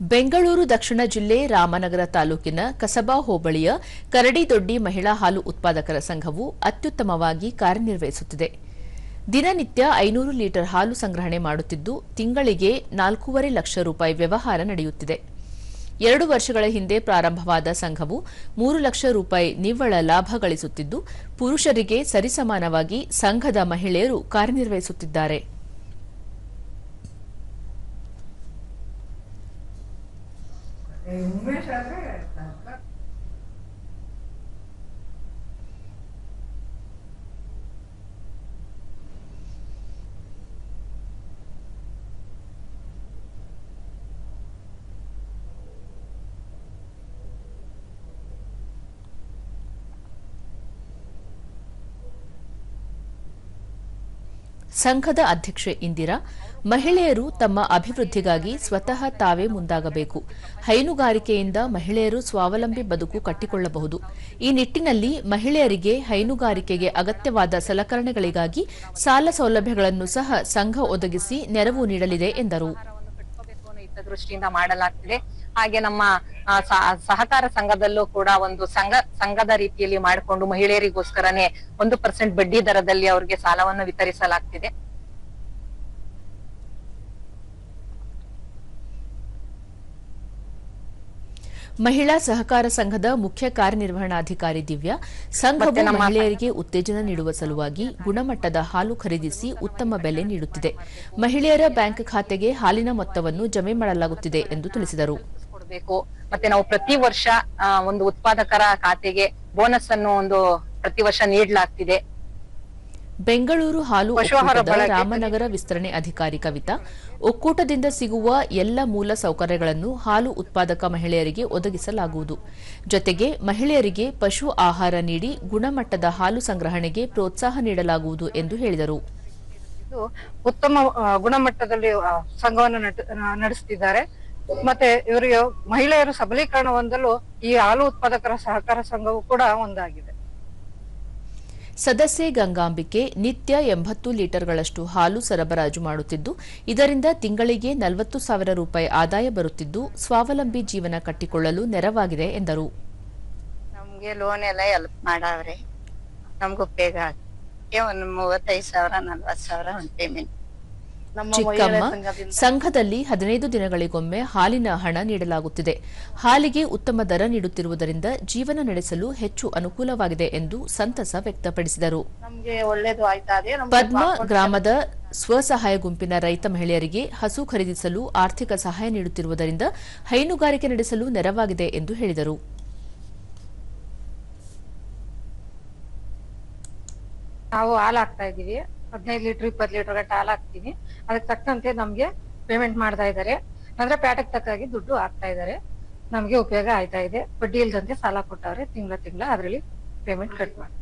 ಬೆಂಗಳೂರು ದಕ್ಷಿಣ ಜಿಲ್ಲೆ ರಾಮನಗರ ತಾಲೂಕಿನ ಕಸಬಾ ಹೋಬಳಿಯ ಕರಡಿದೊಡ್ಡಿ ಮಹಿಳಾ ಹಾಲು ಉತ್ಪಾದಕರ ಸಂಘವು ಅತ್ಯುತ್ತಮವಾಗಿ ಕಾರ್ಯನಿರ್ವಹಿಸುತ್ತಿದೆ. ದಿನನಿತ್ಯ 500 ಲೀಟರ್ ಹಾಲು ಸಂಗ್ರಹಣೆ ಮಾಡುತ್ತಿದ್ದು, ತಿಂಗಳಿಗೆ 4.5 ಲಕ್ಷ ರೂಪಾಯಿ ವ್ಯವಹಾರ ನಡೆಯುತ್ತಿದೆ. 2 ವರ್ಷಗಳ ಹಿಂದೆ ಪ್ರಾರಂಭವಾದ ಸಂಘವು 3 ಲಕ್ಷ ರೂಪಾಯಿ ನಿವ್ವಳ ಲಾಭ ಗಳಿಸುತ್ತಿದ್ದು, ಪುರುಷರಿಗೆ ಸರಿಸಮಾನವಾಗಿ ಸಂಘದ ಮಹಿಳೆಯರು ಕಾರ್ಯನಿರ್ವಹಿಸುತ್ತಿದ್ದಾರೆ. ಸಂಘದ ಅಧ್ಯಕ್ಷೆ ಇಂದಿರಾ, ಮಹಿಳೆಯರು ತಮ್ಮ ಅಭಿವೃದ್ಧಿಗಾಗಿ ಸ್ವತಃ ತಾವೇ ಮುಂದಾಗಬೇಕು. ಹೈನುಗಾರಿಕೆಯಿಂದ ಮಹಿಳೆಯರು ಸ್ವಾವಲಂಬಿ ಬದುಕು ಕಟ್ಟಿಕೊಳ್ಳಬಹುದು. ಈ ನಿಟ್ಟಿನಲ್ಲಿ ಮಹಿಳೆಯರಿಗೆ ಹೈನುಗಾರಿಕೆಗೆ ಅಗತ್ಯವಾದ ಸಲಕರಣೆಗಳಿಗಾಗಿ ಸಾಲ ಸೌಲಭ್ಯಗಳನ್ನು ಸಹ ಸಂಘ ಒದಗಿಸಿ ನೆರವು ನೀಡಲಿದೆ ಎಂದರು. ದೃಷ್ಟಿಯಿಂದ ಮಾಡಲಾಗ್ತಿದೆ. ಹಾಗೆ ನಮ್ಮ ಸಹಕಾರ ಸಂಘದಲ್ಲೂ ಕೂಡ ಒಂದು ಸಂಘದ ರೀತಿಯಲ್ಲಿ ಮಾಡಿಕೊಂಡು ಮಹಿಳೆಯರಿಗೋಸ್ಕರನೇ 1% ಬಡ್ಡಿ ದರದಲ್ಲಿ ಅವರಿಗೆ ಸಾಲವನ್ನು ವಿತರಿಸಲಾಗ್ತಿದೆ. ಮಹಿಳಾ ಸಹಕಾರ ಸಂಘದ ಮುಖ್ಯ ಕಾರ್ಯನಿರ್ವಹಣಾಧಿಕಾರಿ ದಿವ್ಯಾ, ಸಂಘವು ಮಹಿಳೆಯರಿಗೆ ಉತ್ತೇಜನ ನೀಡುವ ಸಲುವಾಗಿ ಗುಣಮಟ್ಟದ ಹಾಲು ಖರೀದಿಸಿ ಉತ್ತಮ ಬೆಲೆ ನೀಡುತ್ತಿದೆ. ಮಹಿಳೆಯರ ಬ್ಯಾಂಕ್ ಖಾತೆಗೆ ಹಾಲಿನ ಮೊತ್ತವನ್ನು ಜಮೆ ಮಾಡಲಾಗುತ್ತಿದೆ ಎಂದು ತಿಳಿಸಿದರು. ಮತ್ತೆ ನಾವು ಪ್ರತಿ ವರ್ಷ ಒಂದು ಉತ್ಪಾದಕರ ಖಾತೆಗೆ ಬೋನಸ್ ಅನ್ನು ಪ್ರತಿ ವರ್ಷ ನೀಡಲಾಗ್ತಿದೆ. ಬೆಂಗಳೂರು ಹಾಲು ಒಕ್ಕೂಟದ ರಾಮನಗರ ವಿಸ್ತರಣೆ ಅಧಿಕಾರಿ ಕವಿತಾ, ಒಕ್ಕೂಟದಿಂದ ಸಿಗುವ ಎಲ್ಲ ಮೂಲ ಸೌಕರ್ಯಗಳನ್ನು ಹಾಲು ಉತ್ಪಾದಕ ಮಹಿಳೆಯರಿಗೆ ಒದಗಿಸಲಾಗುವುದು. ಜೊತೆಗೆ ಮಹಿಳೆಯರಿಗೆ ಪಶು ಆಹಾರ ನೀಡಿ ಗುಣಮಟ್ಟದ ಹಾಲು ಸಂಗ್ರಹಣೆಗೆ ಪ್ರೋತ್ಸಾಹ ನೀಡಲಾಗುವುದು ಎಂದು ಹೇಳಿದರು. ಉತ್ತಮ ಗುಣಮಟ್ಟದಲ್ಲಿ ಸಂಘವನ್ನು ನಡೆಸುತ್ತಿದ್ದಾರೆ. ಮತ್ತೆ ಇವರಿಗೆ ಮಹಿಳೆಯರು ಸಬಲೀಕರಣ ಹೊಂದಲು ಈ ಹಾಲು ಉತ್ಪಾದಕರ ಸಹಕಾರ ಸಂಘವು ಕೂಡ ಒಂದಾಗಿದೆ. ಸದಸ್ಯೆ ಗಂಗಾಂಬಿಕೆ ನಿತ್ಯ 80 ಲೀಟರ್ಗಳಷ್ಟು ಹಾಲು ಸರಬರಾಜು ಮಾಡುತ್ತಿದ್ದು, ಇದರಿಂದ ತಿಂಗಳಿಗೆ 40,000 ರೂಪಾಯಿ ಆದಾಯ ಬರುತ್ತಿದ್ದು, ಸ್ವಾವಲಂಬಿ ಜೀವನ ಕಟ್ಟಿಕೊಳ್ಳಲು ನೆರವಾಗಿದೆ ಎಂದರು. ನಮ್ಗೆ ಲೋನ್ ಎಲ್ಲ ಹೆಲ್ಪ್ ಮಾಡವ್ರೆ, ನಮ್ಗೆ ಉಪಯೋಗ ಆಗುತ್ತೆ. ಒಂದು 35,000 40,000 ಒಂದು ಪೇಮೆಂಟ್. ಚಿಕ್ಕಮ್ಮ, ಸಂಘದಲ್ಲಿ 15 ದಿನಗಳಿಗೊಮ್ಮೆ ಹಾಲಿನ ಹಣ ನೀಡಲಾಗುತ್ತಿದೆ. ಹಾಲಿಗೆ ಉತ್ತಮ ದರ ನೀಡುತ್ತಿರುವುದರಿಂದ ಜೀವನ ನಡೆಸಲು ಹೆಚ್ಚು ಅನುಕೂಲವಾಗಿದೆ ಎಂದು ಸಂತಸ ವ್ಯಕ್ತಪಡಿಸಿದರು. ಪದ್ಮ ಗ್ರಾಮದ ಸ್ವಸಹಾಯ ಗುಂಪಿನ ರೈತ ಮಹಿಳೆಯರಿಗೆ ಹಸು ಖರೀದಿಸಲು ಆರ್ಥಿಕ ಸಹಾಯ ನೀಡುತ್ತಿರುವುದರಿಂದ ಹೈನುಗಾರಿಕೆ ನಡೆಸಲು ನೆರವಾಗಿದೆ ಎಂದು ಹೇಳಿದರು. ನಾವು ಹಾಲು ಹಾಕ್ತಾ ಇದೀವಿ, 15 ಲೀಟರ್ 20 ಲೀಟರ್ ಗಂಟೆ ಹಾಲು ಹಾಕ್ತೀವಿ. ಅದಕ್ಕೆ ತಕ್ಕಂತೆ ನಮ್ಗೆ ಪೇಮೆಂಟ್ ಮಾಡ್ತಾ ಇದ್ದಾರೆ. ಅಂದ್ರೆ ಪ್ಯಾಟಕ್ ತಕ್ಕಾಗಿ ದುಡ್ಡು ಹಾಕ್ತಾ ಇದ್ದಾರೆ. ನಮ್ಗೆ ಉಪಯೋಗ ಆಯ್ತಾ ಇದೆ. ಬಡ್ಡಿ ಇಲ್ದಂತೆ ಸಾಲ ಕೊಟ್ಟವ್ರೆ, ತಿಂಗಳ ಅದ್ರಲ್ಲಿ ಪೇಮೆಂಟ್ ಕಟ್ ಮಾಡಿ